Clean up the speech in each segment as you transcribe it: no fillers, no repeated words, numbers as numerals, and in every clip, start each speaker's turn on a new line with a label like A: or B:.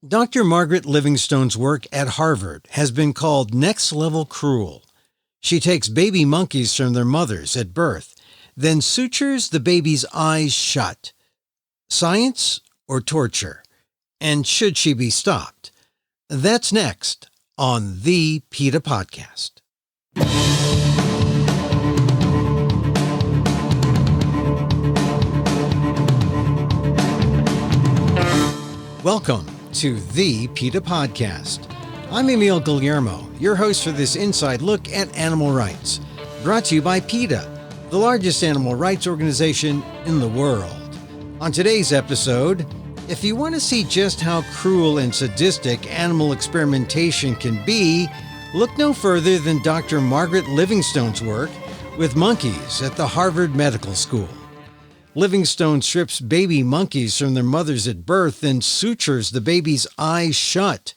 A: Dr. Margaret Livingstone's work at Harvard has been called next-level cruel. She takes baby monkeys from their mothers at birth, then sutures the baby's eyes shut. Science or torture? And should she be stopped? That's next on the PETA Podcast. Welcome to the PETA Podcast. I'm Emil Guillermo, your host for this inside look at animal rights, brought to you by PETA, the largest animal rights organization in the world. On today's episode, if you want to see just how cruel and sadistic animal experimentation can be, look no further than Dr. Margaret Livingstone's work with monkeys at the Harvard Medical School. Livingstone strips baby monkeys from their mothers at birth and sutures the baby's eyes shut.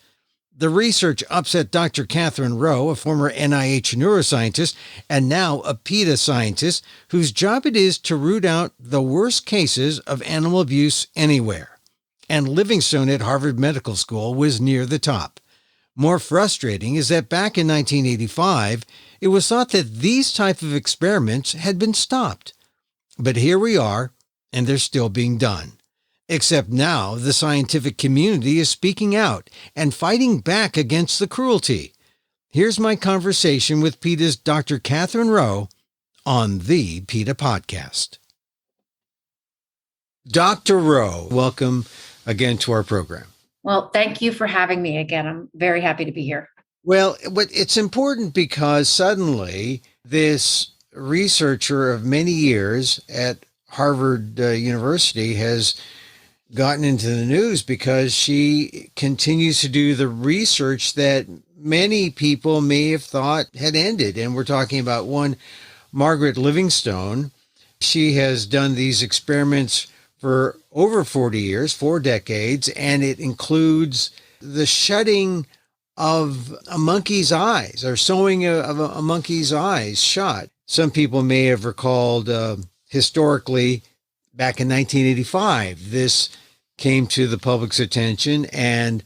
A: The research upset Dr. Katherine Roe, a former NIH neuroscientist and now a PETA scientist, whose job it is to root out the worst cases of animal abuse anywhere. And Livingstone at Harvard Medical School was near the top. More frustrating is that back in 1985, it was thought that these type of experiments had been stopped. But here we are, and they're still being done. Except now, the scientific community is speaking out and fighting back against the cruelty. Here's my conversation with PETA's Dr. Katherine Roe on the PETA Podcast. Dr. Roe, welcome again to our program.
B: Well, thank you for having me again. I'm very happy to be here.
A: Well, it's important because suddenly this researcher of many years at Harvard University has gotten into the news because she continues to do the research that many people may have thought had ended. And we're talking about one, Margaret Livingstone. She has done these experiments for over 40 years, 4 decades, and it includes the shutting of a monkey's eyes or sewing of a monkey's eyes shut. Some people may have recalled historically back in 1985, this came to the public's attention and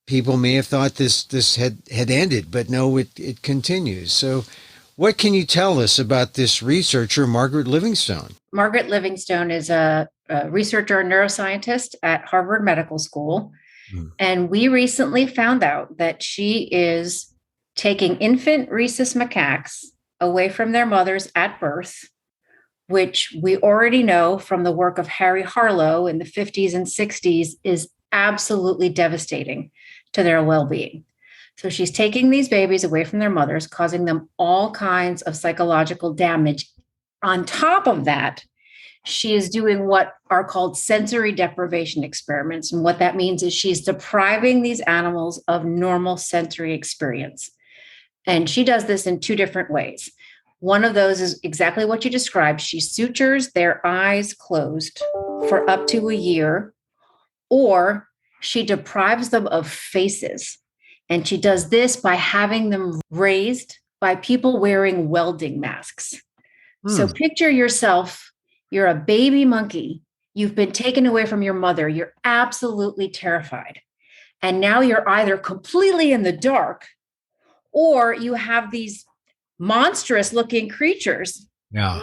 A: people may have thought this had ended, but no, it continues. So what can you tell us about this researcher, Margaret Livingstone?
B: Margaret Livingstone is a researcher and neuroscientist at Harvard Medical School. And we recently found out that she is taking infant rhesus macaques away from their mothers at birth, which we already know from the work of Harry Harlow in the 50s and 60s is absolutely devastating to their well-being. So she's taking these babies away from their mothers, causing them all kinds of psychological damage. On top of that, she is doing what are called sensory deprivation experiments. And what that means is she's depriving these animals of normal sensory experience. And she does this in 2 different ways. One of those is exactly what you described. She sutures their eyes closed for up to a year, or she deprives them of faces. And she does this by having them raised by people wearing welding masks. So picture yourself, you're a baby monkey. You've been taken away from your mother. You're absolutely terrified. And now you're either completely in the dark or you have these monstrous looking creatures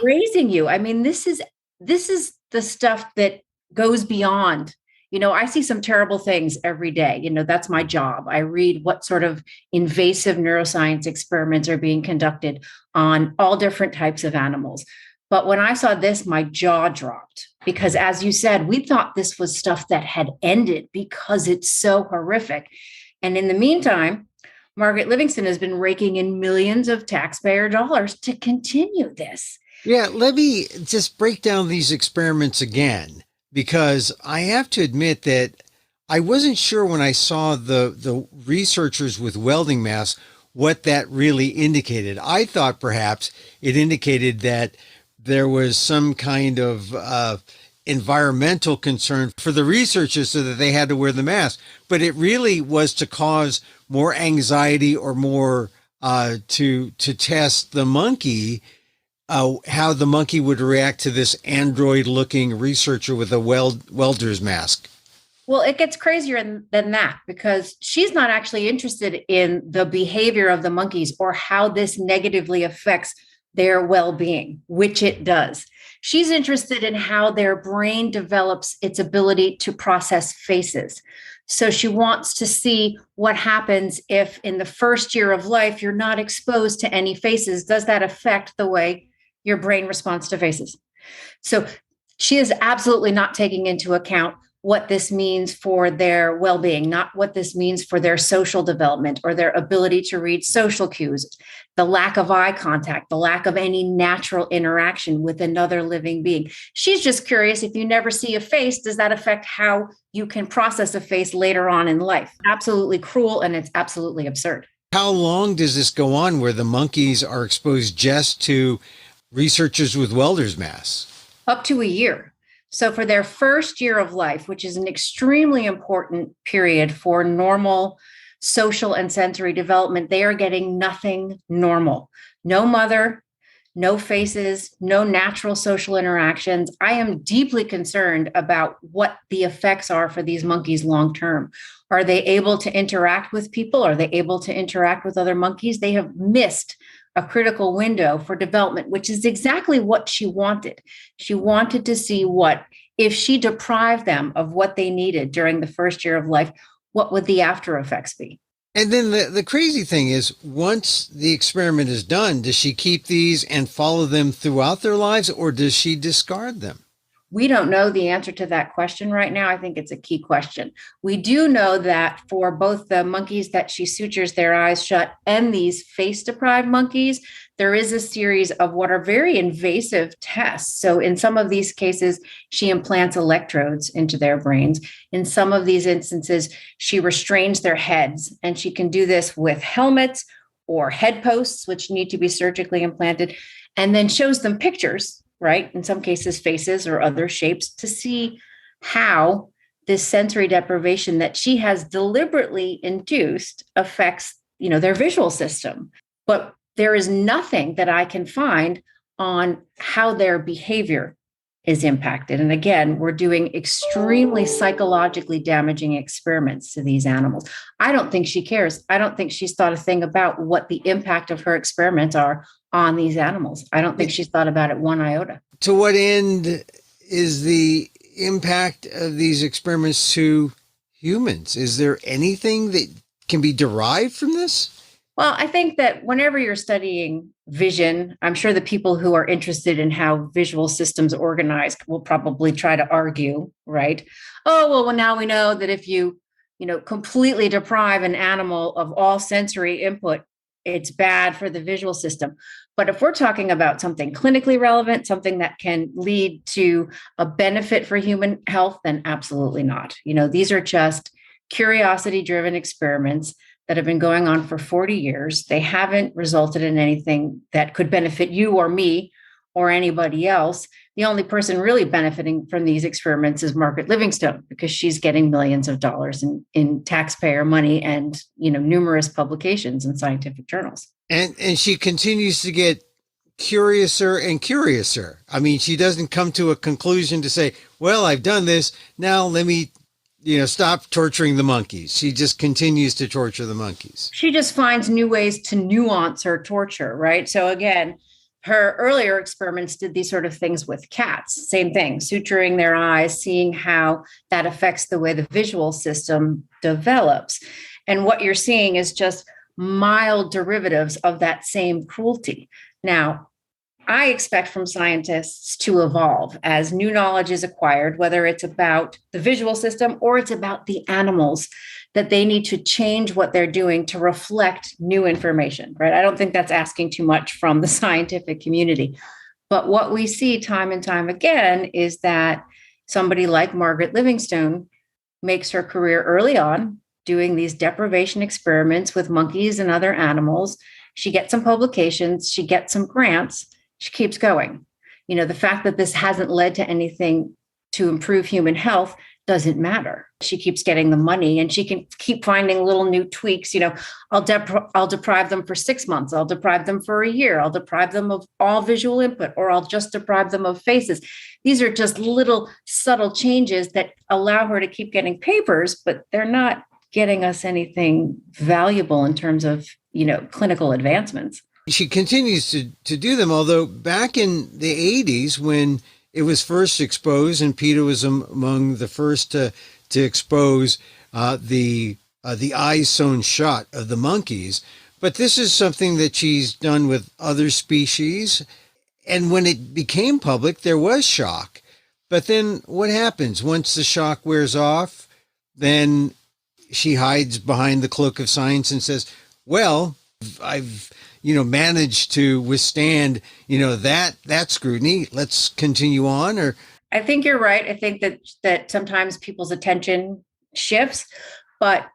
B: raising you. I mean, this is the stuff that goes beyond, I see some terrible things every day. That's my job. I read what sort of invasive neuroscience experiments are being conducted on all different types of animals. But when I saw this, my jaw dropped because, as you said, we thought this was stuff that had ended because it's so horrific. And in the meantime, Margaret Livingstone has been raking in millions of taxpayer dollars to continue this.
A: Yeah, let me just break down these experiments again, because I have to admit that I wasn't sure when I saw the researchers with welding masks what that really indicated. I thought perhaps it indicated that there was some kind of environmental concern for the researchers so that they had to wear the mask, but it really was to cause more anxiety or more to test the monkey, how the monkey would react to this android-looking researcher with a welder's mask.
B: Well, it gets crazier than that because she's not actually interested in the behavior of the monkeys or how this negatively affects their well-being, which it does. She's interested in how their brain develops its ability to process faces. So she wants to see what happens if in the first year of life, you're not exposed to any faces. Does that affect the way your brain responds to faces? So she is absolutely not taking into account what this means for their well-being, not what this means for their social development or their ability to read social cues, the lack of eye contact, the lack of any natural interaction with another living being. She's just curious, if you never see a face, does that affect how you can process a face later on in life? Absolutely cruel, and it's absolutely absurd.
A: How long does this go on where the monkeys are exposed just to researchers with welder's masks?
B: Up to a year. So for their first year of life, which is an extremely important period for normal social and sensory development, they are getting nothing normal. No mother, no faces, no natural social interactions. I am deeply concerned about what the effects are for these monkeys long term. Are they able to interact with people? Are they able to interact with other monkeys? They have missed a critical window for development, which is exactly what she wanted. She wanted to see what, if she deprived them of what they needed during the first year of life, what would the after effects be?
A: And then the crazy thing is, once the experiment is done, does she keep these and follow them throughout their lives, or does she discard them?
B: We don't know the answer to that question right now. I think it's a key question. We do know that for both the monkeys that she sutures their eyes shut and these face-deprived monkeys, there is a series of what are very invasive tests. So in some of these cases, she implants electrodes into their brains. In some of these instances, she restrains their heads, and she can do this with helmets or head posts, which need to be surgically implanted, and then shows them pictures, right? In some cases, faces or other shapes, to see how this sensory deprivation that she has deliberately induced affects, their visual system. But there is nothing that I can find on how their behavior is impacted. And again, we're doing extremely psychologically damaging experiments to these animals. I don't think she cares. I don't think she's thought a thing about what the impact of her experiments are on these animals. I don't think she's thought about it one iota.
A: To what end is the impact of these experiments to humans? Is there anything that can be derived from this?
B: Well, I think that whenever you're studying vision, I'm sure the people who are interested in how visual systems organize will probably try to argue, right? Oh, well, now we know that if you completely deprive an animal of all sensory input, it's bad for the visual system. But if we're talking about something clinically relevant, something that can lead to a benefit for human health, then absolutely not. These are just curiosity-driven experiments that have been going on for 40 years. They haven't resulted in anything that could benefit you or me or anybody else. The only person really benefiting from these experiments is Margaret Livingstone, because she's getting millions of dollars in taxpayer money and numerous publications in scientific journals.
A: And she continues to get curiouser and curiouser. I mean, she doesn't come to a conclusion to say, well, I've done this, now let me stop torturing the monkeys. She just continues to torture the monkeys.
B: She just finds new ways to nuance her torture, right? So again, her earlier experiments did these sort of things with cats. Same thing, suturing their eyes, seeing how that affects the way the visual system develops. And what you're seeing is just mild derivatives of that same cruelty. Now, I expect from scientists to evolve as new knowledge is acquired, whether it's about the visual system or it's about the animals, that they need to change what they're doing to reflect new information, right? I don't think that's asking too much from the scientific community. But what we see time and time again is that somebody like Margaret Livingstone makes her career early on doing these deprivation experiments with monkeys and other animals. She gets some publications, she gets some grants, she keeps going. The fact that this hasn't led to anything to improve human health doesn't matter. She keeps getting the money and she can keep finding little new tweaks. I'll deprive them for 6 months. I'll deprive them for a year. I'll deprive them of all visual input, or I'll just deprive them of faces. These are just little subtle changes that allow her to keep getting papers, but they're not getting us anything valuable in terms of, clinical advancements.
A: She continues to do them, although back in the 80s, when it was first exposed, and PETA was among the first to expose the eyes sewn shut of the monkeys. But this is something that she's done with other species. And when it became public, there was shock. But then what happens? Once the shock wears off, then she hides behind the cloak of science and says, well, I've managed to withstand, that scrutiny. Let's continue on. Or
B: I think you're right. I think that sometimes people's attention shifts, but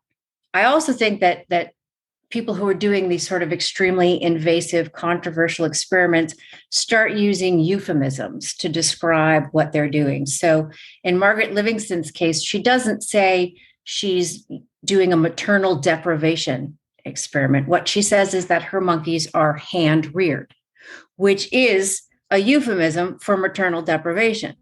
B: I also think that people who are doing these sort of extremely invasive, controversial experiments start using euphemisms to describe what they're doing. So in Margaret Livingstone's case, she doesn't say she's doing a maternal deprivation experiment. What she says is that her monkeys are hand reared, which is a euphemism for maternal deprivation.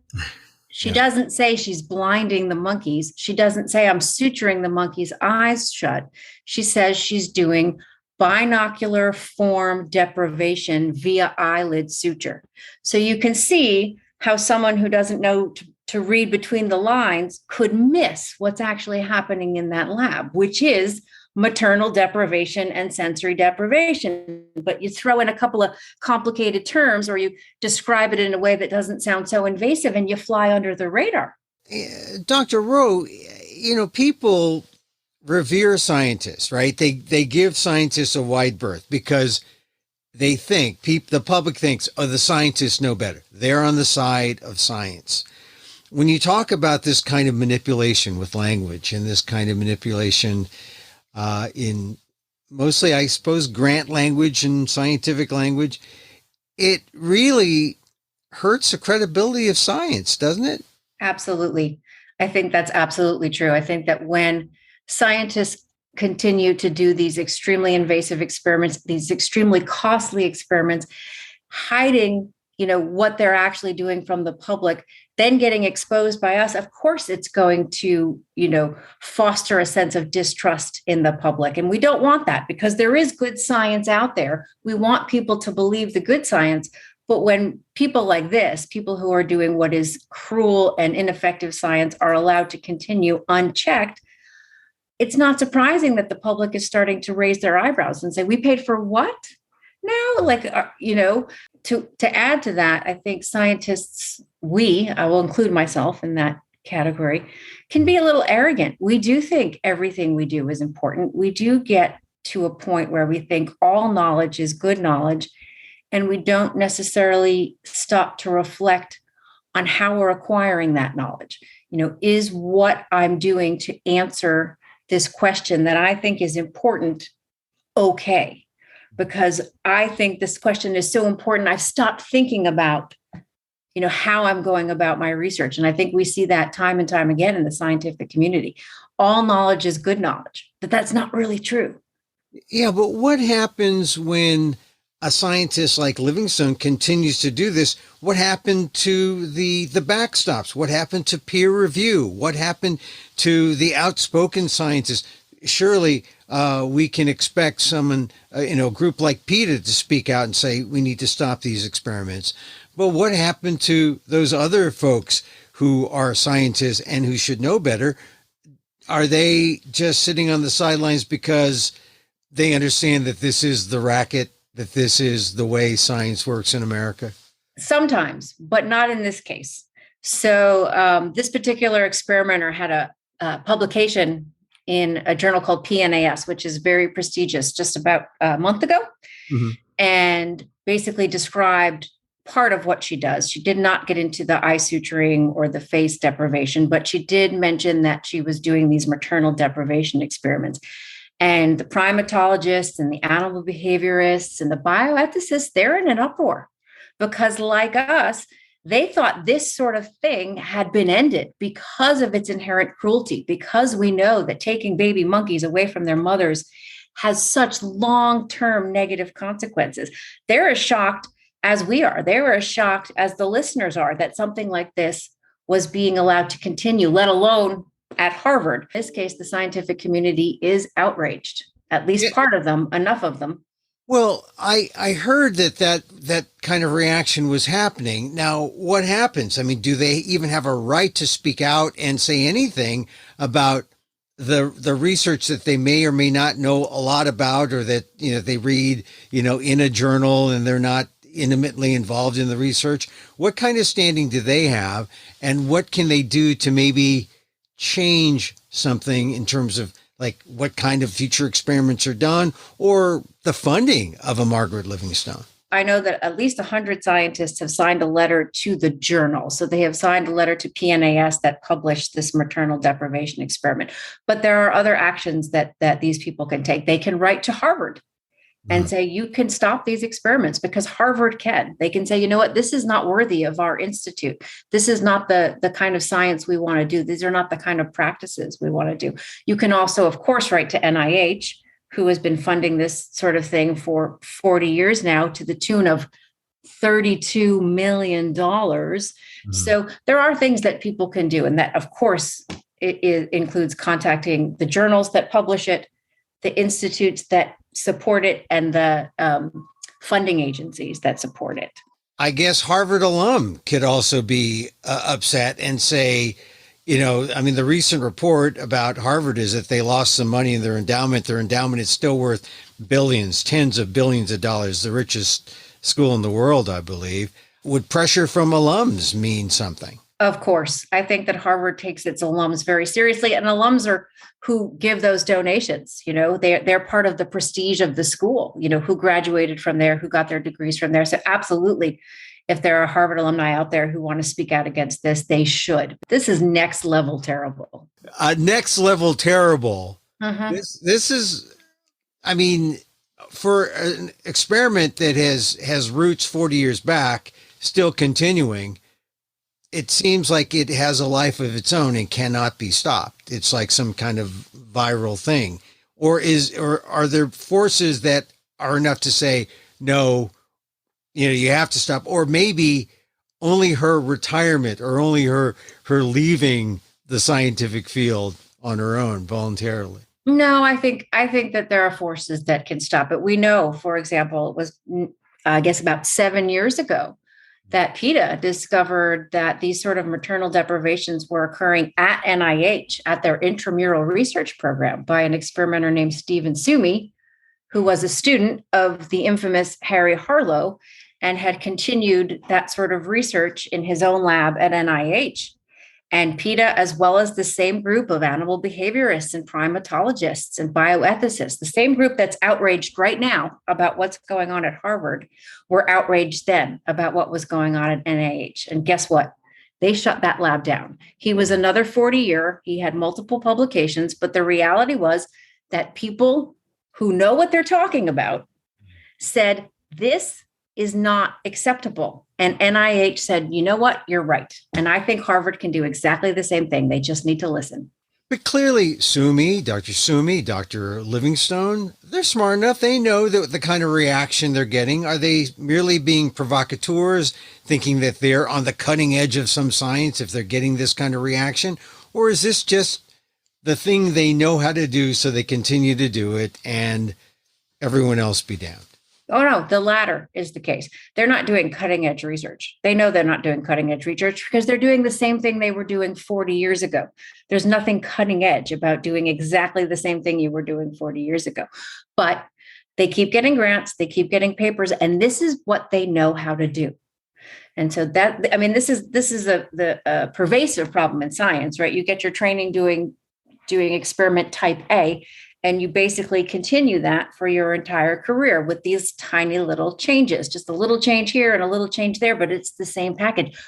B: She doesn't say she's blinding the monkeys. She doesn't say I'm suturing the monkeys' eyes shut. She says she's doing binocular form deprivation via eyelid suture. So you can see how someone who doesn't know to read between the lines could miss what's actually happening in that lab, which is maternal deprivation and sensory deprivation. But you throw in a couple of complicated terms, or you describe it in a way that doesn't sound so invasive, and you fly under the radar.
A: Dr. Roe, people revere scientists, right? They give scientists a wide berth because they think, the public thinks, oh, the scientists know better. They're on the side of science. When you talk about this kind of manipulation with language and this kind of manipulation in mostly, I suppose, grant language and scientific language, it really hurts the credibility of science, doesn't it?
B: Absolutely. I think that's absolutely true. I think that when scientists continue to do these extremely invasive experiments, these extremely costly experiments, hiding, what they're actually doing from the public, then getting exposed by us, of course, it's going to, foster a sense of distrust in the public. And we don't want that, because there is good science out there. We want people to believe the good science. But when people like this, people who are doing what is cruel and ineffective science, are allowed to continue unchecked, it's not surprising that the public is starting to raise their eyebrows and say, we paid for what? Now, to add to that, I think scientists, I will include myself in that category, can be a little arrogant. We do think everything we do is important. We do get to a point where we think all knowledge is good knowledge, and we don't necessarily stop to reflect on how we're acquiring that knowledge. Is what I'm doing to answer this question that I think is important okay? Because I think this question is so important, I've stopped thinking about, how I'm going about my research. And I think we see that time and time again in the scientific community. All knowledge is good knowledge, but that's not really true.
A: Yeah, but what happens when a scientist like Livingstone continues to do this? What happened to the backstops? What happened to peer review? What happened to the outspoken scientists? Surely we can expect someone, a group like PETA to speak out and say, we need to stop these experiments. But what happened to those other folks who are scientists and who should know better? Are they just sitting on the sidelines because they understand that this is the racket, that this is the way science works in America?
B: Sometimes, but not in this case. So this particular experimenter had a publication in a journal called PNAS, which is very prestigious, just about a month ago, and basically described part of what she does. She did not get into the eye suturing or the face deprivation, but she did mention that she was doing these maternal deprivation experiments. And the primatologists and the animal behaviorists and the bioethicists, they're in an uproar because, like us, they thought this sort of thing had been ended because of its inherent cruelty, because we know that taking baby monkeys away from their mothers has such long-term negative consequences. They're as shocked as we are. They were as shocked as the listeners are that something like this was being allowed to continue, let alone at Harvard. In this case, the scientific community is outraged, at least part of them, enough of them.
A: Well, I heard that kind of reaction was happening. Now, what happens? I mean, do they even have a right to speak out and say anything about the research that they may or may not know a lot about, or that, they read, in a journal and they're not intimately involved in the research? What kind of standing do they have, and what can they do to maybe change something in terms of like what kind of future experiments are done, or the funding of a Margaret Livingstone?
B: I know that at least 100 scientists have signed a letter to the journal. So they have signed a letter to PNAS that published this maternal deprivation experiment. But there are other actions that these people can take. They can write to Harvard and say, you can stop these experiments, because Harvard can. They can say, you know what, this is not worthy of our institute. This is not the kind of science we want to do. These are not the kind of practices we want to do. You can also, of course, write to NIH, who has been funding this sort of thing for 40 years now, to the tune of $32 million. So there are things that people can do. And that, of course, it includes contacting the journals that publish it, the institutes that support it, and the funding agencies that support it.
A: I guess Harvard alum could also be upset and say, the recent report about Harvard is that they lost some money in their endowment. Their endowment is still worth billions, tens of billions of dollars, the richest school in the world, I believe. Would pressure from alums mean something?
B: Of course. I think that Harvard takes its alums very seriously, and alums are who give those donations. They're part of the prestige of the school, who graduated from there, who got their degrees from there. So absolutely, if there are Harvard alumni out there who want to speak out against this, they should. This is next level terrible.
A: Next level terrible. This is, for an experiment that has roots 40 years back, still continuing, it seems like it has a life of its own and cannot be stopped. It's like some kind of viral thing. Or are there forces that are enough to say, no, you have to stop? Or maybe only her retirement, or only her leaving the scientific field on her own voluntarily?
B: No, I think that there are forces that can stop it. We know, for example, it was, I guess, about 7 years ago that PETA discovered that these sort of maternal deprivations were occurring at NIH at their intramural research program by an experimenter named Stephen Sumi, who was a student of the infamous Harry Harlow and had continued that sort of research in his own lab at NIH. And PETA, as well as the same group of animal behaviorists and primatologists and bioethicists, the same group that's outraged right now about what's going on at Harvard, were outraged then about what was going on at NIH. And guess what? They shut that lab down. He was another 40-year. He had multiple publications, but the reality was that people who know what they're talking about said, this is not acceptable. And NIH said, you know what, you're right. And I think Harvard can do exactly the same thing. They just need to listen.
A: But clearly, Dr. Livingstone, they're smart enough. They know that the kind of reaction they're getting. Are they merely being provocateurs, thinking that they're on the cutting edge of some science if they're getting this kind of reaction? Or is this just the thing they know how to do, so they continue to do it and everyone else be damned?
B: Oh, no, the latter is the case. They're not doing cutting edge research. They know they're not doing cutting edge research because they're doing the same thing they were doing 40 years ago. There's nothing cutting edge about doing exactly the same thing you were doing 40 years ago. But they keep getting grants, they keep getting papers, and this is what they know how to do. And so this is the pervasive problem in science, right? You get your training doing experiment type A, and you basically continue that for your entire career with these tiny little changes, just a little change here and a little change there, but it's the same package.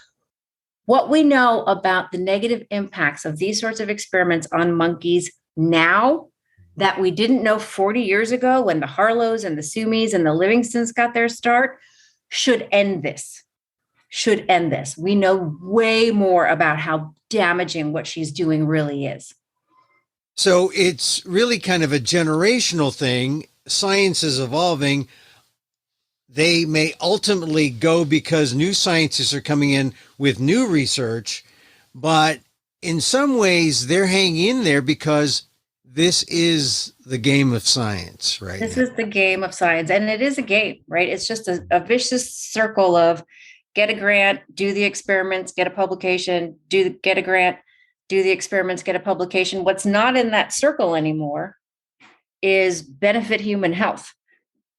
B: What we know about the negative impacts of these sorts of experiments on monkeys now that we didn't know 40 years ago when the Harlows and the Sumis and the Livingstones got their start should end this. should end this. We know way more about how damaging what she's doing really is.
A: So it's really kind of a generational thing. Science is evolving. They may ultimately go because new scientists are coming in with new research, but in some ways they're hanging in there because this is the game of science, right?
B: This is the game of science, and it is a game, right? It's just a vicious circle of get a grant, do the experiments, get a publication, get a grant, do the experiments, get a publication. What's not in that circle anymore is benefit human health.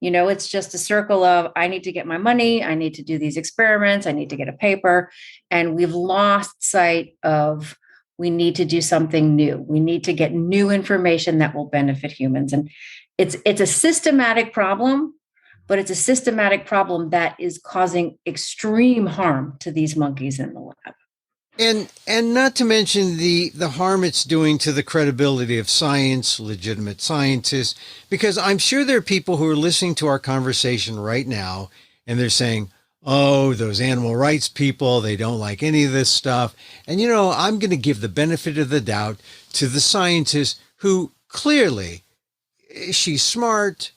B: It's just a circle of, I need to get my money, I need to do these experiments, I need to get a paper. And we've lost sight of, we need to do something new. We need to get new information that will benefit humans. And it's a systematic problem, but it's a systematic problem that is causing extreme harm to these monkeys in the lab.
A: And not to mention the harm it's doing to the credibility of science, legitimate scientists, because I'm sure there are people who are listening to our conversation right now and they're saying, oh, those animal rights people, they don't like any of this stuff. And, I'm going to give the benefit of the doubt to the scientist who clearly, she's smart,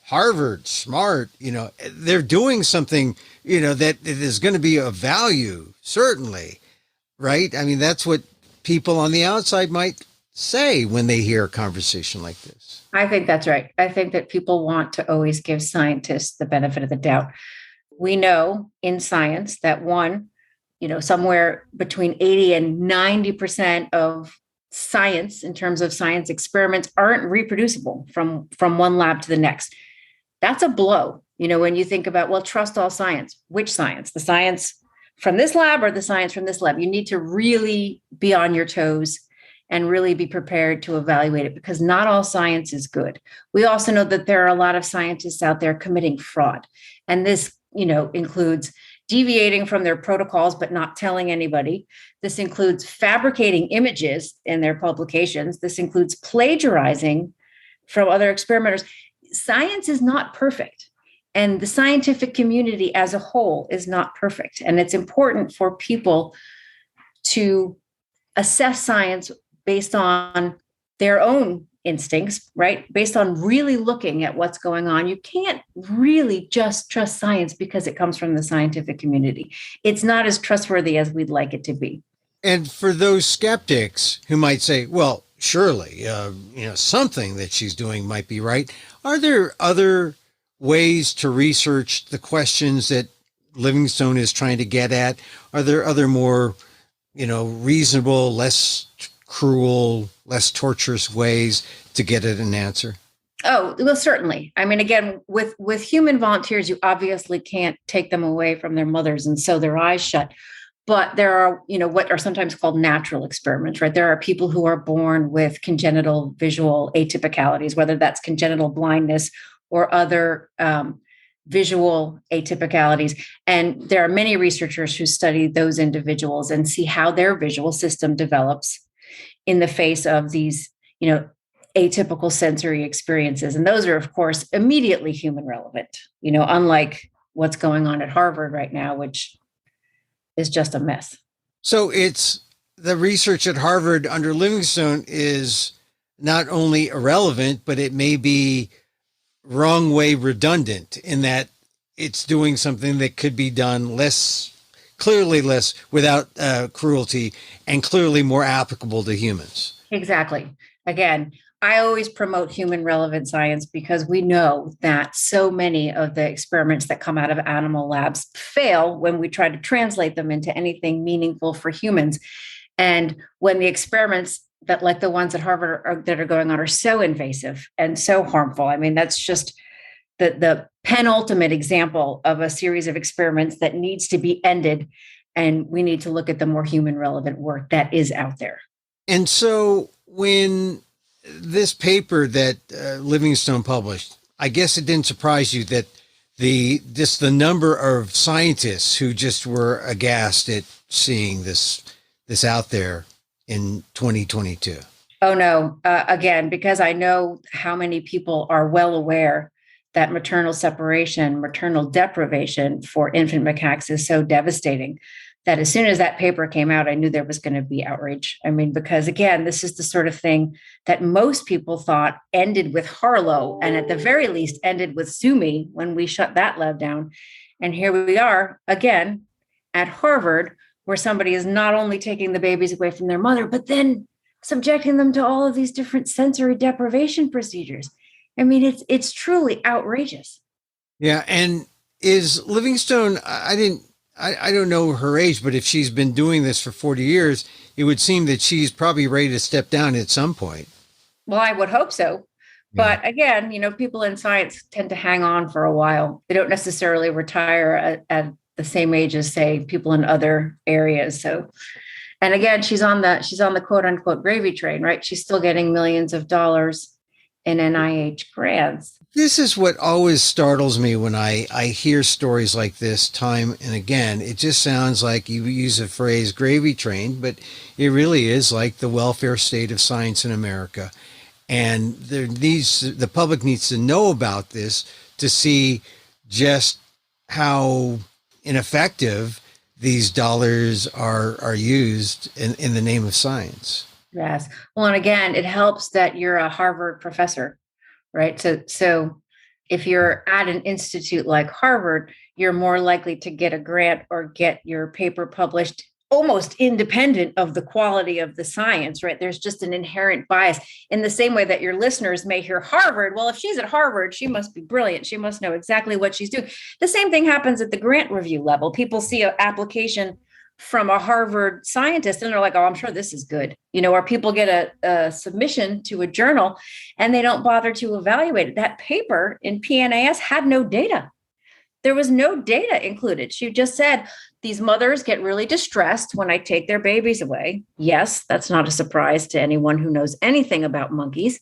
A: Harvard, smart, they're doing something, that is going to be of value, certainly. Right? I mean, that's what people on the outside might say when they hear a conversation like this.
B: I think that's right. I think that people want to always give scientists the benefit of the doubt. We know in science that somewhere between 80 and 90% of science, in terms of science experiments, aren't reproducible from one lab to the next. That's a blow. When you think about, well, trust all science. Which science? The science from this lab or the science from this lab? You need to really be on your toes and really be prepared to evaluate it, because not all science is good. We also know that there are a lot of scientists out there committing fraud. And this, includes deviating from their protocols, but not telling anybody. This includes fabricating images in their publications. This includes plagiarizing from other experimenters. Science is not perfect. And the scientific community as a whole is not perfect. And it's important for people to assess science based on their own instincts, right? Based on really looking at what's going on. You can't really just trust science because it comes from the scientific community. It's not as trustworthy as we'd like it to be.
A: And for those skeptics who might say, well, surely, something that she's doing might be right. Are there other ways to research the questions that Livingstone is trying to get at? Are there other more, reasonable, less cruel, less torturous ways to get at an answer?
B: Oh, well, certainly. I mean, again, with human volunteers, you obviously can't take them away from their mothers and sew their eyes shut. But there are, what are sometimes called natural experiments, right? There are people who are born with congenital visual atypicalities, whether that's congenital blindness or other visual atypicalities. And there are many researchers who study those individuals and see how their visual system develops in the face of these, atypical sensory experiences. And those are, of course, immediately human relevant, unlike what's going on at Harvard right now, which is just a mess.
A: So it's the research at Harvard under Livingstone is not only irrelevant, but it may be wrong way redundant in that it's doing something that could be done clearly less without cruelty and clearly more applicable to humans.
B: Exactly. Again, I always promote human relevant science because we know that so many of the experiments that come out of animal labs fail when we try to translate them into anything meaningful for humans. And when the experiments that, like the ones at Harvard that are going on, are so invasive and so harmful. I mean, that's just the penultimate example of a series of experiments that needs to be ended. And we need to look at the more human relevant work that is out there.
A: And so when this paper that Livingstone published, I guess it didn't surprise you that the number of scientists who just were aghast at seeing this out there in 2022.
B: Oh, no. Again, because I know how many people are well aware that maternal separation, maternal deprivation for infant macaques is so devastating that as soon as that paper came out, I knew there was going to be outrage. I mean, because again, this is the sort of thing that most people thought ended with Harlow, and at the very least ended with Sue Me when we shut that lab down. And here we are again at Harvard, where somebody is not only taking the babies away from their mother, but then subjecting them to all of these different sensory deprivation procedures. I mean, it's truly outrageous.
A: Yeah. And is Livingstone, I don't know her age, but if she's been doing this for 40 years, it would seem that she's probably ready to step down at some point.
B: Well, I would hope so. Yeah. But again, people in science tend to hang on for a while. They don't necessarily retire at the same age as, say, people in other areas. So, and again, she's on the quote unquote gravy train, right? She's still getting millions of dollars in NIH grants.
A: This is what always startles me when I hear stories like this time and again. It just sounds like you use the phrase gravy train, but it really is like the welfare state of science in America. And the public needs to know about this to see just how ineffective these dollars are used in the name of science.
B: Yes. Well, and again, it helps that you're a Harvard professor, right? So if you're at an institute like Harvard, you're more likely to get a grant or get your paper published almost independent of the quality of the science, right? There's just an inherent bias in the same way that your listeners may hear Harvard. Well, if she's at Harvard, she must be brilliant. She must know exactly what she's doing. The same thing happens at the grant review level. People see an application from a Harvard scientist and they're like, oh, I'm sure this is good. Or people get a submission to a journal and they don't bother to evaluate it. That paper in PNAS had no data. There was no data included. She just said, these mothers get really distressed when I take their babies away. Yes, that's not a surprise to anyone who knows anything about monkeys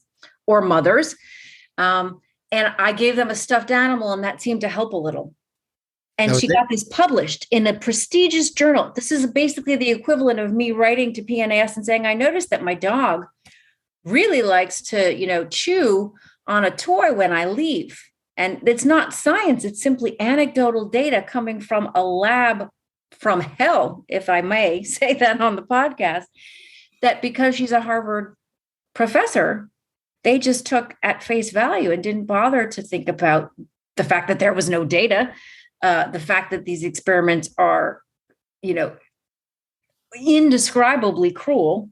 B: or mothers. And I gave them a stuffed animal and that seemed to help a little. And she got this published in a prestigious journal. This is basically the equivalent of me writing to PNAS and saying, I noticed that my dog really likes to, chew on a toy when I leave. And it's not science. It's simply anecdotal data coming from a lab from hell, if I may say that on the podcast, that because she's a Harvard professor, they just took at face value and didn't bother to think about the fact that there was no data. The fact that these experiments are, indescribably cruel,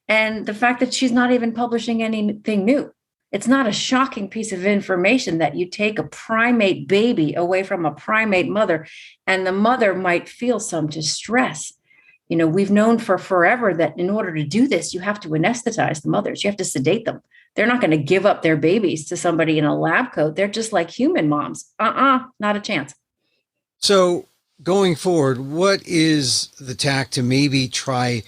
B: and the fact that she's not even publishing anything new. It's not a shocking piece of information that you take a primate baby away from a primate mother, and the mother might feel some distress. We've known for forever that in order to do this, you have to anesthetize the mothers. You have to sedate them. They're not going to give up their babies to somebody in a lab coat. They're just like human moms. Not a chance.
A: So going forward, what is the tack to maybe try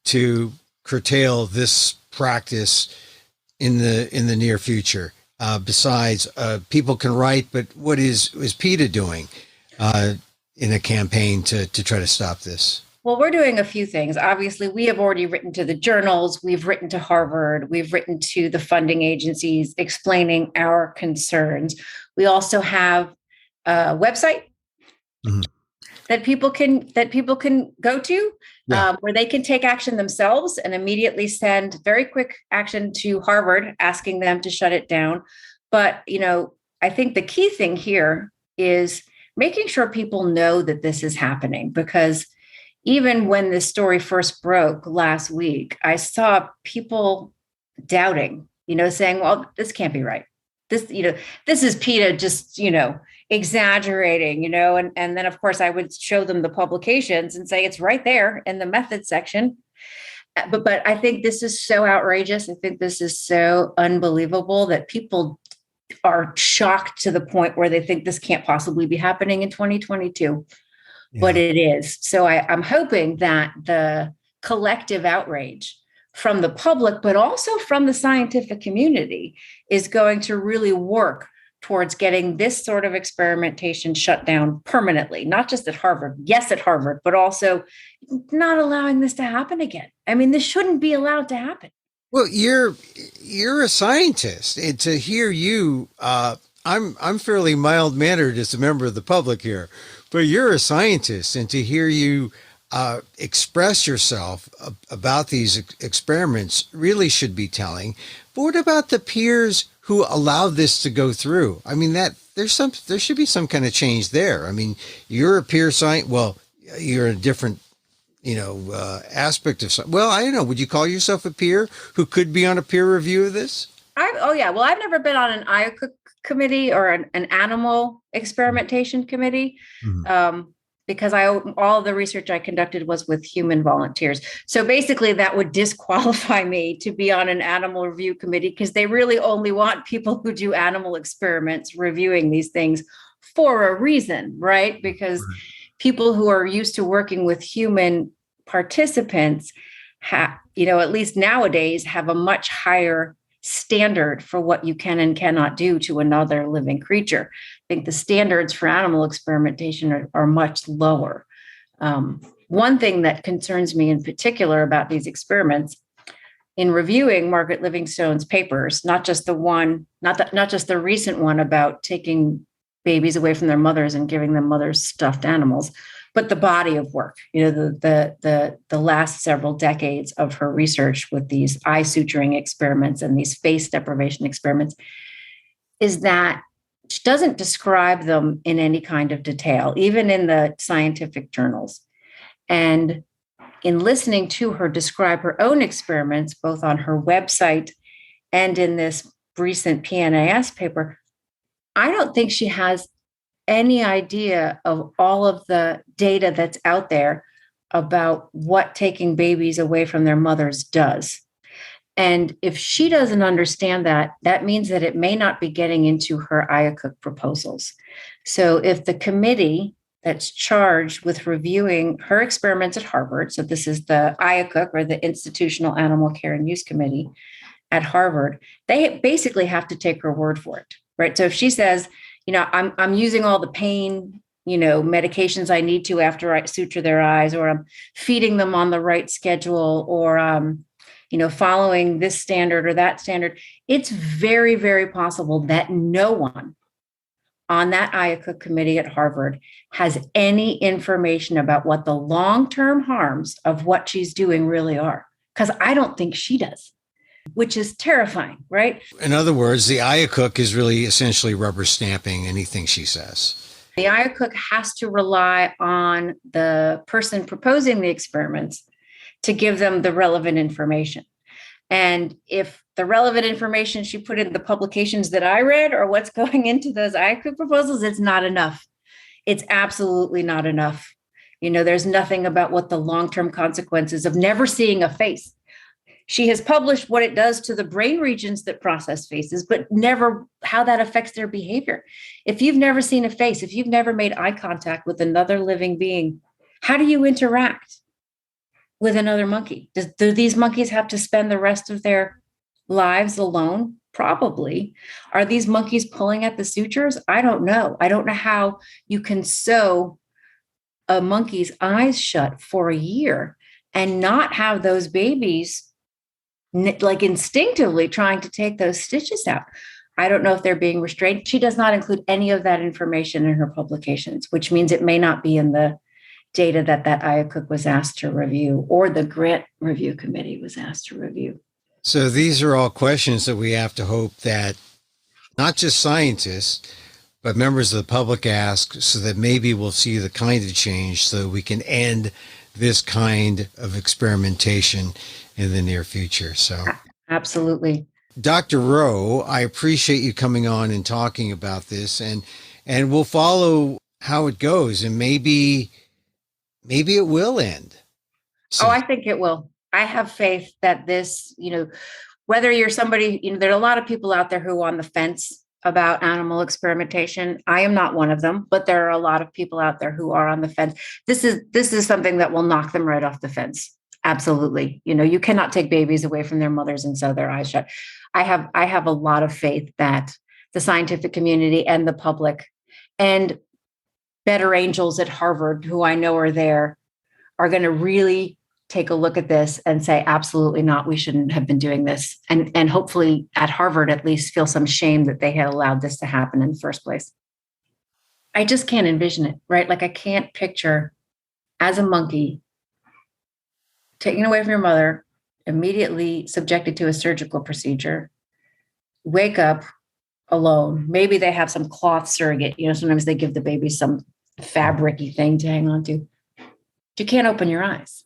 A: to curtail this practice in the near future? Besides, people can write, but what is PETA doing in a campaign to try to stop this?
B: Well, we're doing a few things. Obviously, we have already written to the journals. We've written to Harvard. We've written to the funding agencies explaining our concerns. We also have a website that people can go to, where they can take action themselves and immediately send very quick action to Harvard, asking them to shut it down. But, I think the key thing here is making sure people know that this is happening, because even when this story first broke last week, I saw people doubting, saying, well, this can't be right. This is PETA just, exaggerating, and then of course I would show them the publications and say, it's right there in the methods section. But I think this is so outrageous. I think this is so unbelievable that people are shocked to the point where they think this can't possibly be happening in 2022. Yeah. But it is. So I'm hoping that the collective outrage from the public, but also from the scientific community, is going to really work towards getting this sort of experimentation shut down permanently, not just at Harvard, yes, at Harvard, but also not allowing this to happen again. I mean, this shouldn't be allowed to happen.
A: Well, you're a scientist, and to hear you I'm fairly mild-mannered as a member of the public here, but you're a scientist, and to hear you express yourself about these experiments really should be telling. But what about the peers who allowed this to go through? I mean, there should be some kind of change there. I mean, you're a peer scientist. Well, you're a different, aspect of something. Well, I don't know. Would you call yourself a peer who could be on a peer review of this?
B: Oh yeah. Well, I've never been on an IACUC committee or an animal experimentation committee.
A: Mm-hmm.
B: Because all the research I conducted was with human volunteers. So basically that would disqualify me to be on an animal review committee, because they really only want people who do animal experiments reviewing these things for a reason, right? Because people who are used to working with human participants at least nowadays, have a much higher standard for what you can and cannot do to another living creature. I think the standards for animal experimentation are much lower. One thing that concerns me in particular about these experiments, in reviewing Margaret Livingstone's papers, not just the recent one about taking babies away from their mothers and giving them mothers stuffed animals, but the body of work, the last several decades of her research with these eye suturing experiments and these face deprivation experiments, is that she doesn't describe them in any kind of detail, even in the scientific journals. And in listening to her describe her own experiments, both on her website and in this recent PNAS paper, I don't think she has any idea of all of the data that's out there about what taking babies away from their mothers does. And if she doesn't understand that, that means that it may not be getting into her IACUC proposals. So if the committee that's charged with reviewing her experiments at Harvard, so this is the IACUC, or the Institutional Animal Care and Use Committee at Harvard, they basically have to take her word for it, right? So if she says, I'm using all the pain, medications I need to after I suture their eyes, or I'm feeding them on the right schedule, or following this standard or that standard, it's very, very possible that no one on that IACUC committee at Harvard has any information about what the long-term harms of what she's doing really are. Because I don't think she does, which is terrifying, right?
A: In other words, the IACUC is really essentially rubber stamping anything she says.
B: The IACUC has to rely on the person proposing the experiments to give them the relevant information. And if the relevant information she put in the publications that I read or what's going into those IACUC proposals, it's not enough. It's absolutely not enough. There's nothing about what the long-term consequences of never seeing a face. She has published what it does to the brain regions that process faces, but never how that affects their behavior. If you've never seen a face, if you've never made eye contact with another living being, how do you interact with another monkey? Do these monkeys have to spend the rest of their lives alone? Probably. Are these monkeys pulling at the sutures? I don't know. I don't know how you can sew a monkey's eyes shut for a year and not have those babies like instinctively trying to take those stitches out. I don't know if they're being restrained. She does not include any of that information in her publications, which means it may not be in the data that IACUC was asked to review, or the grant review committee was asked to review.
A: So these are all questions that we have to hope that not just scientists, but members of the public ask, so that maybe we'll see the kind of change so we can end this kind of experimentation in the near future. So
B: absolutely.
A: Dr. Roe, I appreciate you coming on and talking about this, and we'll follow how it goes, and maybe it will end.
B: So, I think it will. I have faith that this, whether you're somebody, there are a lot of people out there who are on the fence about animal experimentation. I am not one of them, but there are a lot of people out there who are on the fence. This is something that will knock them right off the fence. Absolutely. You cannot take babies away from their mothers and sew their eyes shut. I have a lot of faith that the scientific community and the public and better angels at Harvard, who I know are there, are going to really take a look at this and say, absolutely not, we shouldn't have been doing this. And hopefully at Harvard, at least feel some shame that they had allowed this to happen in the first place. I just can't envision it, right? Like I can't picture as a monkey taken away from your mother, immediately subjected to a surgical procedure, wake up alone. Maybe they have some cloth surrogate. Sometimes they give the baby some fabric-y thing to hang on to. You can't open your eyes,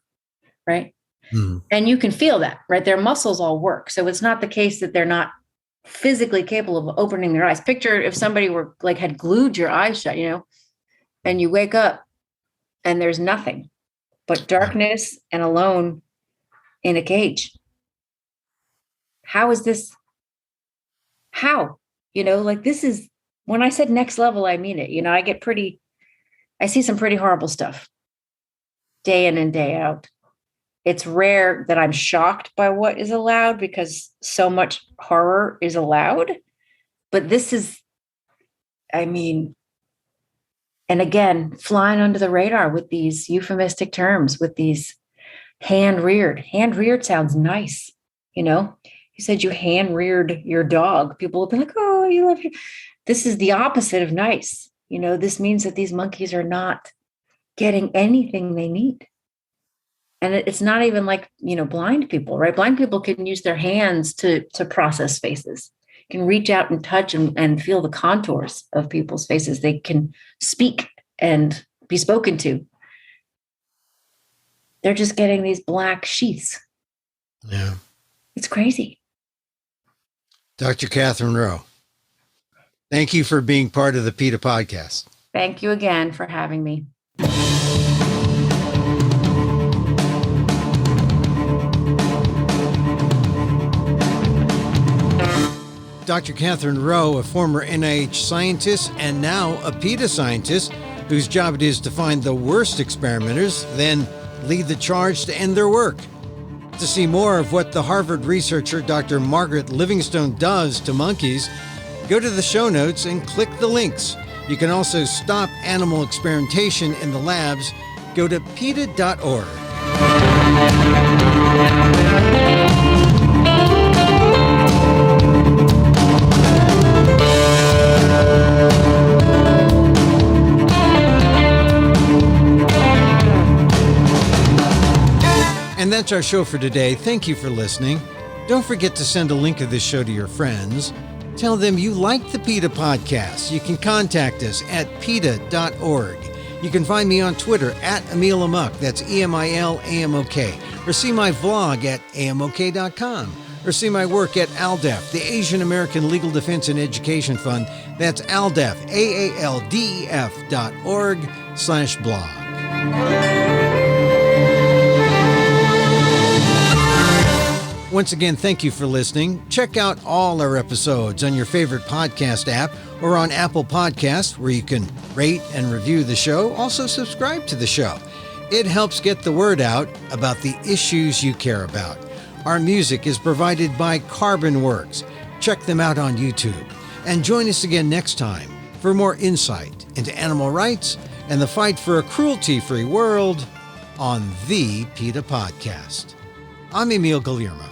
B: right? Mm. And you can feel that, right? Their muscles all work. So it's not the case that they're not physically capable of opening their eyes. Picture if somebody were like had glued your eyes shut, and you wake up and there's nothing but darkness and alone in a cage. How is this? How? This is, when I said next level, I mean it. I see some pretty horrible stuff day in and day out. It's rare that I'm shocked by what is allowed because so much horror is allowed. But this is, and again, flying under the radar with these euphemistic terms, with these hand-reared. Hand-reared sounds nice, You said you hand-reared your dog. People will be like, oh, you love your... This is the opposite of nice. This means that these monkeys are not getting anything they need. And it's not even like, blind people, right? Blind people can use their hands to process faces, can reach out and touch and feel the contours of people's faces. They can speak and be spoken to. They're just getting these black sheaths.
A: Yeah.
B: It's crazy.
A: Dr. Katherine Roe, thank you for being part of the PETA Podcast.
B: Thank you again for having me.
A: Dr. Katherine Roe, a former NIH scientist and now a PETA scientist, whose job it is to find the worst experimenters, then lead the charge to end their work. To see more of what the Harvard researcher Dr. Margaret Livingstone does to monkeys, go to the show notes and click the links. You can also stop animal experimentation in the labs. Go to PETA.org. And that's our show for today. Thank you for listening. Don't forget to send a link of this show to your friends. Tell them you like the PETA Podcast. You can contact us at PETA.org. You can find me on Twitter at Emil Amok, that's EMILAMOK, or see my vlog at amok.com, or see my work at ALDEF, the Asian American Legal Defense and Education Fund. That's ALDEF, AALDEF.org/blog. Once again, thank you for listening. Check out all our episodes on your favorite podcast app or on Apple Podcasts, where you can rate and review the show. Also, subscribe to the show. It helps get the word out about the issues you care about. Our music is provided by Carbon Works. Check them out on YouTube. And join us again next time for more insight into animal rights and the fight for a cruelty-free world on the PETA Podcast. I'm Emil Guillermo.